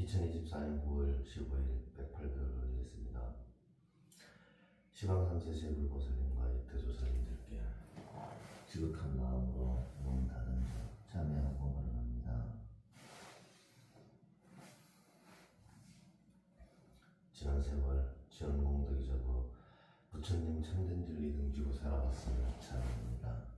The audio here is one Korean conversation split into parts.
2024년 9월 15일 108배를 올리겠습니다. 시방 3세 제불보살님과 이태조사님들께 지극한 마음으로 몸 다른 참여하고 발언합니다. 지난 세월 지원공덕이 적어 부처님 참된 진리 등지고 살아왔음을 찬양합니다.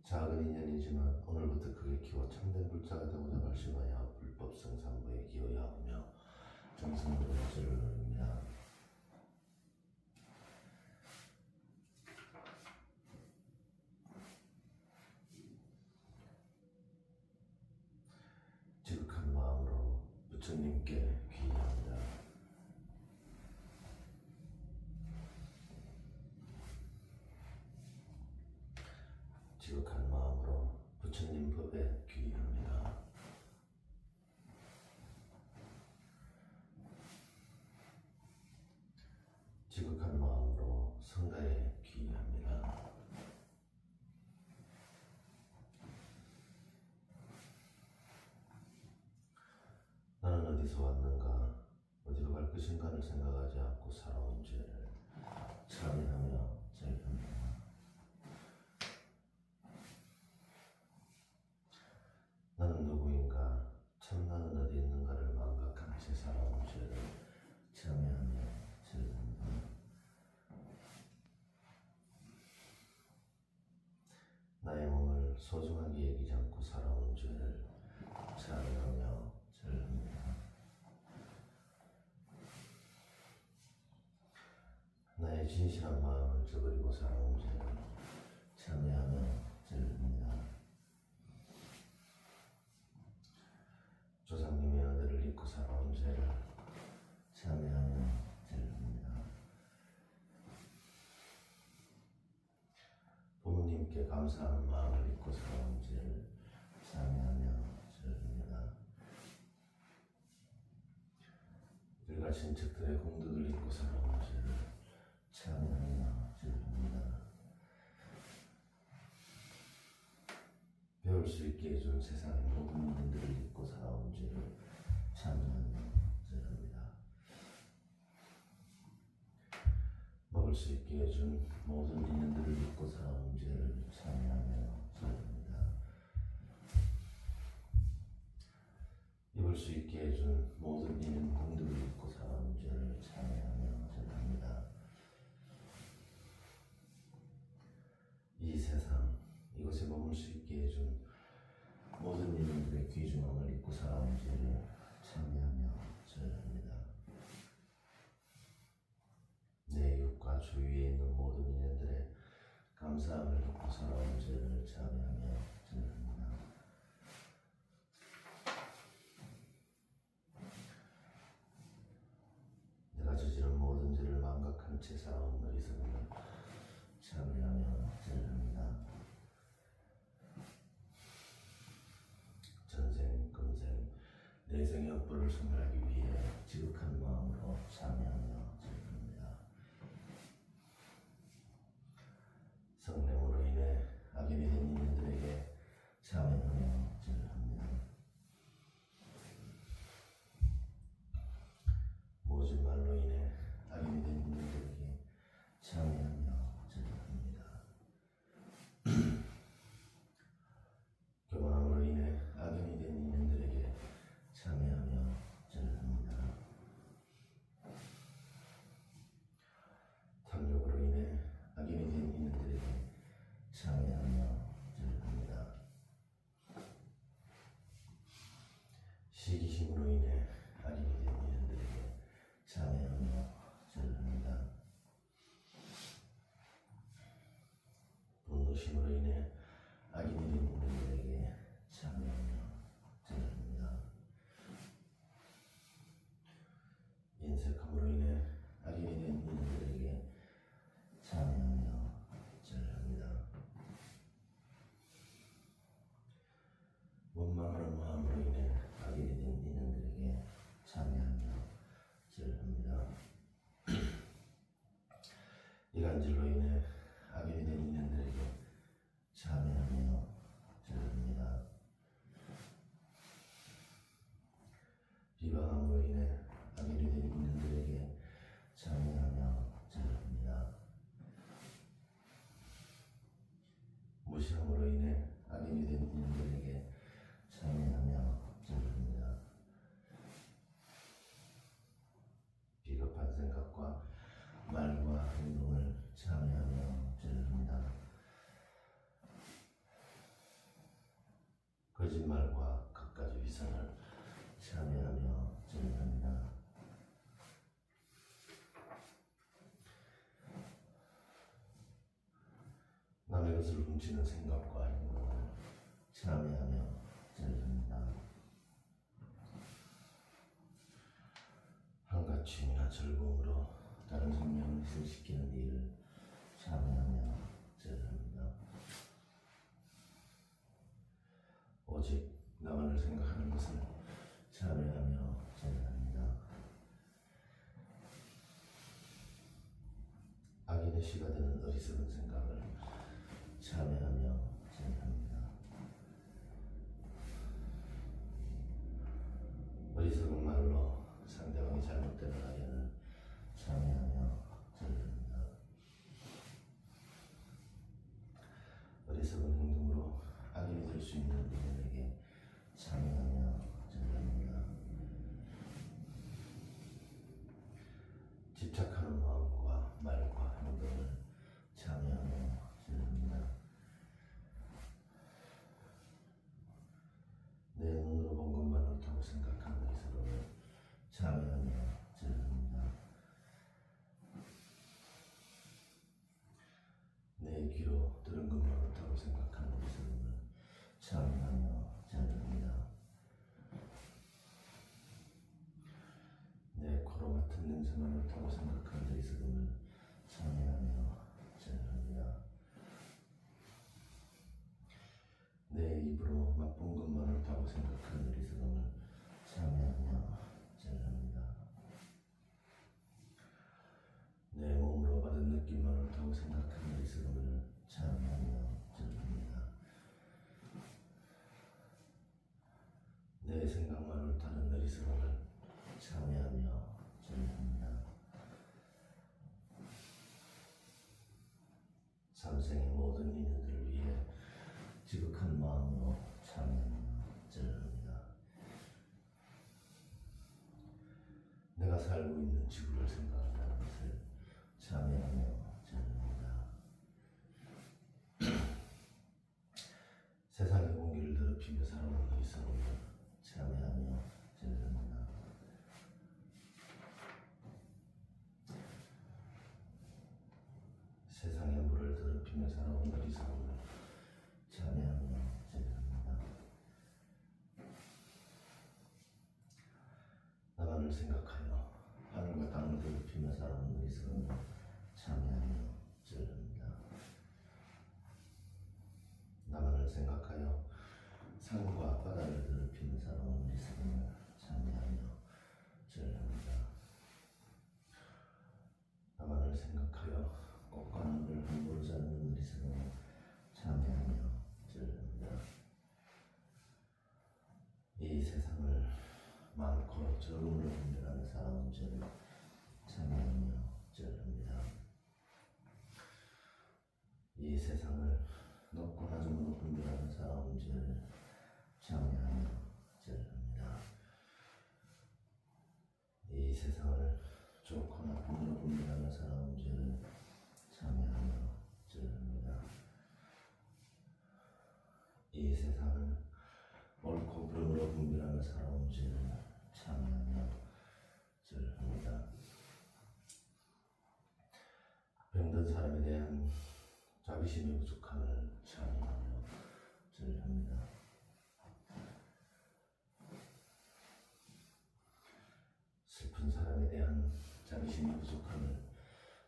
작은 인연이지만 오늘부터 크게 키워 참된 불자가 되고자 발심하여 불법 성산부에 기여야 하며 정성으로 예절을 누립니다. 지극한 마음으로 부처님께 귀의합니다. 지극한 마음으로 부처님 법에 귀의합니다. 지극한 마음으로 성가에 귀의합니다. 나는 어디서 왔는가, 어디로 갈 것인가를 생각하지 않고 살아온 죄를 참여하며 절합니다. 나는 누구인가, 참 나는 어디 있는가를 망각한 채 살아온 죄를 참여하며 절합니다. 나의 몸을 소중하게 여기지 않고 살아온 죄를 참여하며 절합니다. 나의 진실한 마음을 저버리고 살아온 죄를 참여하며 절합니다. 조상님의 은혜를 잊고 살아온 죄를 참여하며 절합니다. 부모님께 감사하는 마음을 잊고 살아온 죄를 참여하며 절합니다. 일가 친척들의 공덕을 잊고 살아온 죄를 참여하며 절합니다. 배울 수 있게 해준 세상의 모든 인들을 잊고 살아온 죄를 참여하며 절합니다. 먹을 수 있게 해준 모든 인연들을 잊고 살아온 죄를 참여하며 절합니다. 입을 수 있게 해준 모든 인연 공덕을 잊고 살아온 죄를 참여하며 절합니다. 이 세상 이곳에 머물 수 있게 해준 모든 인연들의 귀중함을 잊고 살아온 죄를 참여하며 절합니다. 내 이웃과 주위에 있는 모든 인연들의 감사함을 잊고 살아온 죄를 참여하며 절합니다. 내가 저지른 모든 죄를 망각한 채 살아온 어리석음을 참여하며 절합니다. 전생, 금생, 내생의 업보를 소멸하기 위해 지극한 마음으로 참여하며 절합니다. 성냄으로 인해 악인이 된 인연들에게 참여하며 절합니다. 모진 말로 인해 악인이 된 인연들에게 참여하며 절합니다. 교만함으로 인해 악인이 된 인연들에게 참여하며 절합니다. 탐욕으로 인해 악인이 된 인연들에게 참여하며 절합니다. 시기심으로 인해 악인이 된 인연들에게 참여하며 절합니다. 분노심으로 인해 악인이 된 인연들에게 참여하며 절합니다. 인색함으로 인해 악인이 된 인연들에게 참여하며 절합니다. 원망하는 마음으로 인해 악인이 된 인연들에게 참여하며 절합니다. 이간질로 인해 악인이 된 인연들에게 참여하며 거짓말과 갖가지 위선을 참여하며 절합니다. 남의 것을 훔치는 생각과 행동을 참여하며 절합니다. 한가침이나 즐거움으로 다른 생명을 희생시키는 일을 참여하며 절합니다. 오직 나만을 생각하는 것을 참여하며 절합니다. 악인의 시가 되는 어리석은 생각을 참여하며 절합니다. 어리석은 말로 상대방이 잘못되는 아이를 참여하며 절합니다. 어리석은 행동으로 악인이 될 수 있는 분들에게 참여하며 절합니다. 집착하는 마음과 말과 행동을 참여하며 절합니다. 내 눈으로 본 것만 옳다고 생각하는 어리석음을 참여하며 절합니다. 내 귀로 들은 것만 옳다고 생각하는 어리석음을 참여하며 절합니다. 내 코로 맡은 냄새만 옳다고 생각하는 어리석음을 참여하며 절합니다. 내 입으로 맛본 것만 옳다고 생각하는 어리석음을 참여하며 절합니다. 내 몸으로 받은 느낌만 옳다고 생각하는 어리석음을 참여하며 절합니다. 내 생각만 옳다는 어리석음을 참여하며 절합니다. 삼생의 모든 인연들을 위해 지극한 마음으로 참여하며 절합니다. 내가 살고 있는 지구를 생각한다는 것을 참여하며 절합니다. 세상의 공기를 더럽히며 살아오는 어리석음을 참여하며 절합니다. 세상의 물을 더럽히며 살아온 어리석음을 참여하며 절합니다. 나만을 생각하여 하늘과 땅을 더럽히며 살아온 어리석음을 참여하며 절합니다. 나만을 생각하여 산과 바다를 더럽히며 살아온 어리석음을 참여하며 절합니다. 나만을 생각하여 꽃과 나무를 함부로 자르는 어리석음을 참여하며 절합니다. 이 세상을 많고 적음으로 분별하며 살아온 죄를 참여하며 절합니다. 이 세상을 높고 낮음으로 분별하며 살아온 죄를 참여하며 절합니다. 이 세상을 좋고 나쁨으로 분별하며 살아온 죄를 참여하며 절합니다. 이 세상을 옳고 그름으로 분별하며 살아온 죄를 참여하며 절합니다. 병든 사람에 대한 자비심의 부족함을 참여하며 절합니다. 슬픈 사람에 대한 자비심의 부족함을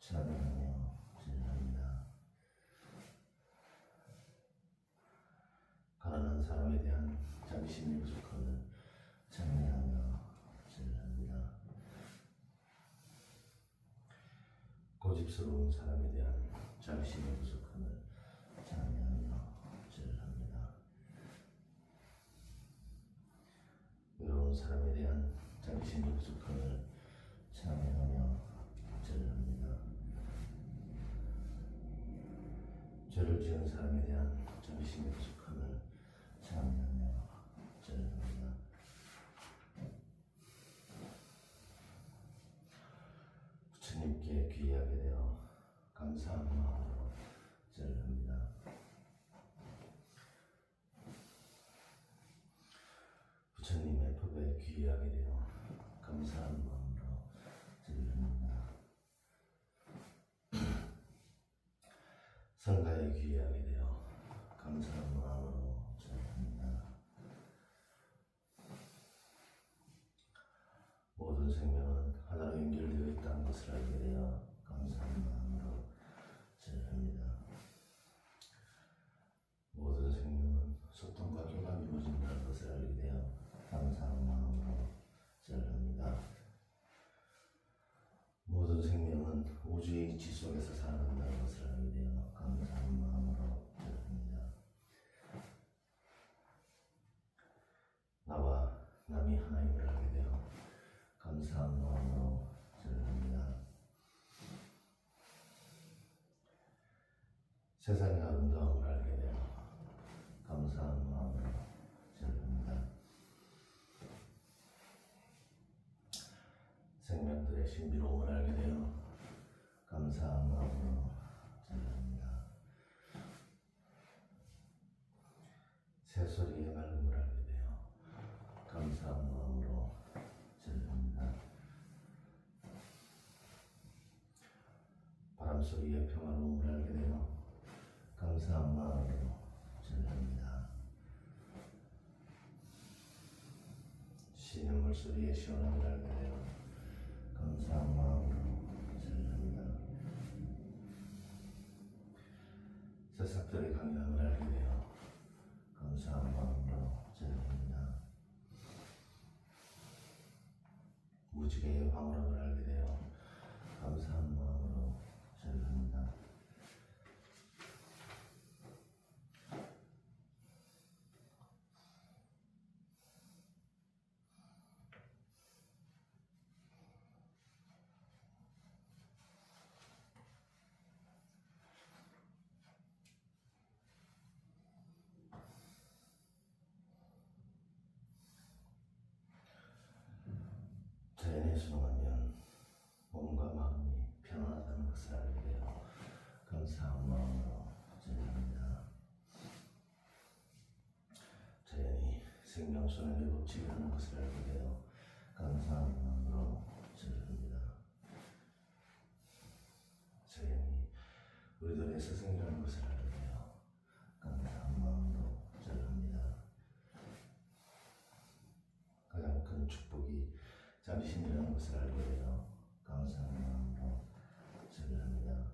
참여하며 절합니다. 가난한 사람에 대한 자비심의 부족함을 참여하며 절합니다. 고집스러운 사람에 대한 자비심의 부족함을 참여하며 절합니다. 외로운 사람에 대한 자비심의 부족함을 참여하며 절합니다. 죄를 지은 사람에 대한 자비심의 부족함을 참여하며 절합니다. 부처님께 귀하게 되어 감사한 마음으로 절합니다. 성가에 귀하게 되어 감사한 마음으로 절합니다. 모든 생명은 하나로 연결되어 있다는 것을 알게 되어 감사한 마음으로 절합니다. 모든 생명은 소통과 교감이 이루어진다는 것을 알게 되어 감사한 마음으로 절합니다. 모든 생명은 우주의 이치 속에서 살아간다는 것을 알게 되어 감사한 마음으로 절합니다. 나와 남이 하나임을 알게 되어 감사한 마음으로 절합니다. 세상의 아름다움을 알게 되어 감사한 마음으로 절합니다. 생명들의 신비로움을 알게 되어 감사한 마음으로 절합니다. 새소리의 맑음을 알게 되어 감사한 마음으로 절합니다. 바람소리의 평화로움을 알게 되어 감사한 마음으로 절합니다. 쉬는 물소리의 시원함을 알게 되어 감사한 마음으로 절합니다. 새싹들의 강인함을 알게 되어 감사한 마음으로 절합니다. 무지개의 황홀함을 알게 되어 감사한 마음으로 절합니다. 자연에 순응하면 몸과 마음이 편안하다는 것을 알게 되어 감사한 마음으로 절합니다. 자연이 생명순환의 법칙이라는 것을 알게 되어 감사한 마음으로 절합니다. 자연이 우리들의 스승이라는 것을 알게 되어 감사한 마음으로 절합니다. 가장 큰 축복이 자비심이라는 것을 알게 되어 감사한 마음으로 절합니다.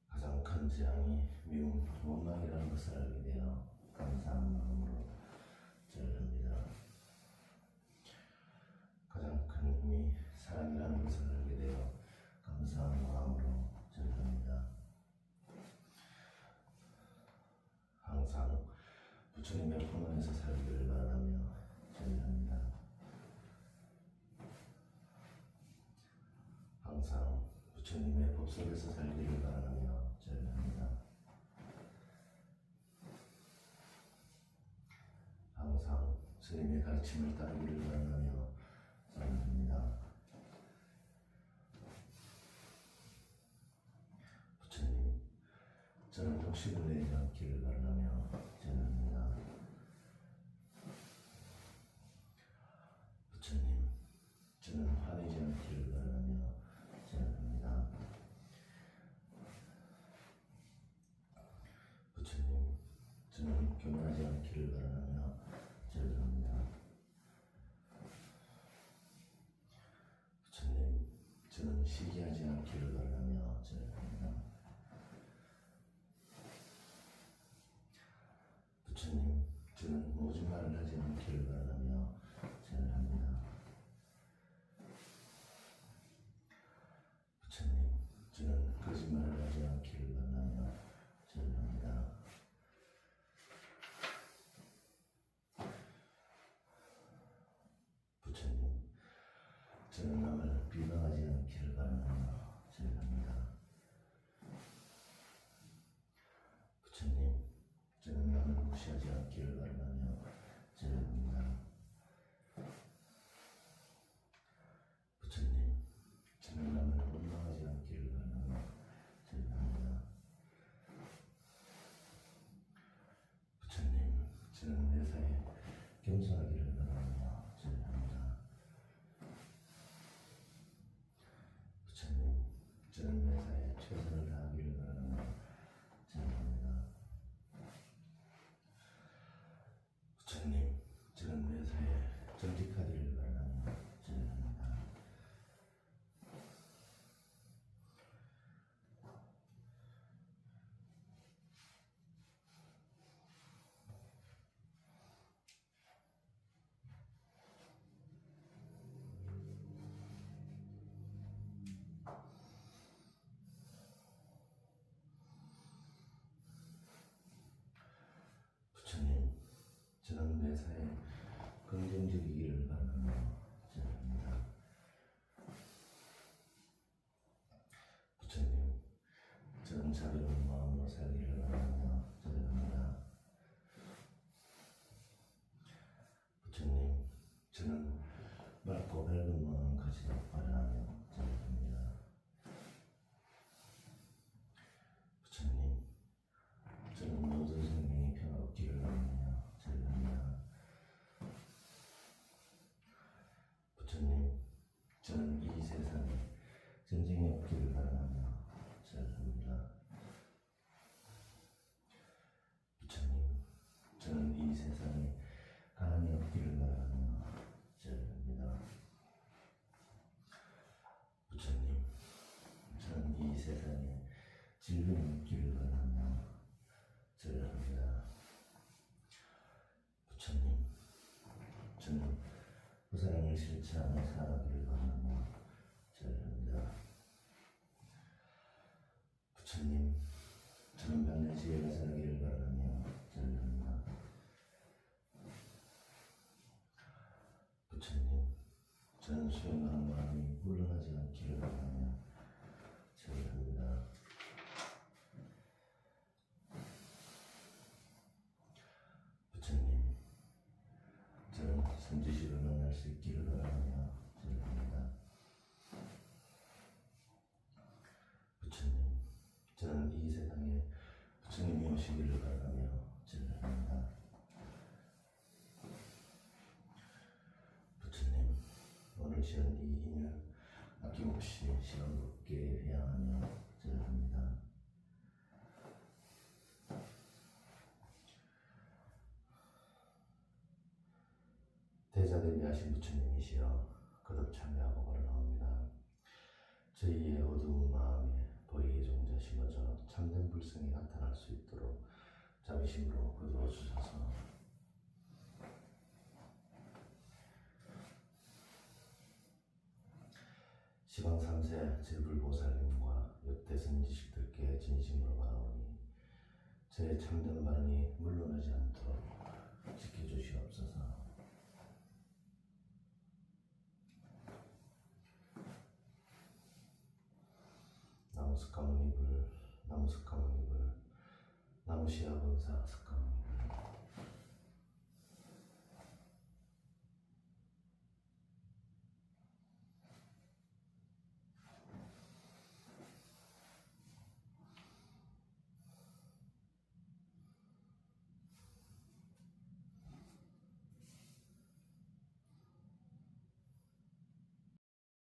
가장 큰 재앙이 미움, 원망이라는 것을 알게 되어 감사한 마음으로 절합니다. 가장 큰 힘이 사랑이라는 것을 알게 되어 감사한 마음으로 절합니다. 항상 부처님의 품 안에서 살기를 바라며 절합니다. 항상 부처님의 법 속에서 살기를 바라며 절합니다. 항상 스님의 가르침을 따르기를 바라며 절합니다. 부처님, 저는 독식을 내지 않기를 바라며 절합니다. 부처님, 저는 화내지 않기를 바라며 절합니다. 부처님, 저는 교만하지 않기를 바라며 절합니다. 부처님, 저는 시기하지 않기를 바라며 절합니다. 부처님, 저는 모진 말을 하지 않기를 바라며 절합니다. 부처님, 저는 거짓말을 하지 않기를 바라며 절합니다. 부처님, 저는 남을 비방하지 않기를 바라며 절합니다. 부처님, 저는 남을 무시하지 않기를 바라며 절합니다. 부처님, 저는 남을 원망하지 않기를 바라며 절합니다. 부처님, 저는 내사에 겸손하기를 바라며 절합니다. 부처님, 저는 내사에 최선을 절합니다. 부처님, 저는 자비로운 마음으로 살기를 원하며 절합니다. 부처님, 저는 맑고 밝은 마음 가지도록 바라며 절합니다. 부처님, 저는 모든 생명이 평화롭기를 원하며 절합니다. 부처님, 저는 이 세상에 전쟁이 없기를 바라며 절합니다. 부처님, 저는 이 세상에 가난이 없기를 바라며 절합니다. 부처님, 저는 이 세상에 질병이 없기를 바라며 절합니다. 부처님, 저는 부사랑을 실천하며 살아가기를 바라며 절합니다. 부처님, 저는 명예지혜가 살기를 바라며 절합니다. 부처님, 저는 수행하는 마음이 물러나지 않기를 바라며 절합니다. 부처님, 저는 선지식을 만날 수 있기를 바라며 절합니다. 부처님, 저는 이 세상에 부처님이 오시기를 바라며 절합니다. 부처님, 오늘 지은 이 인연 아낌없이 시간롭게 회양하며 절합니다. 대자대비하신 부처님이시여 거듭 참여하고 바라옵니다. 저희의 어두운 마음에 보이의 종자 심어져 참된 불성이 나타날 수 있도록 자비심으로 거두어 주셔서 시방 3세 제불보살님과 역대 선지식들께 진심으로 바라오니 제 참된 발언이 물러나지 않도록 지켜주시옵소서. 나무스카무니불 나무시아본사 스카무니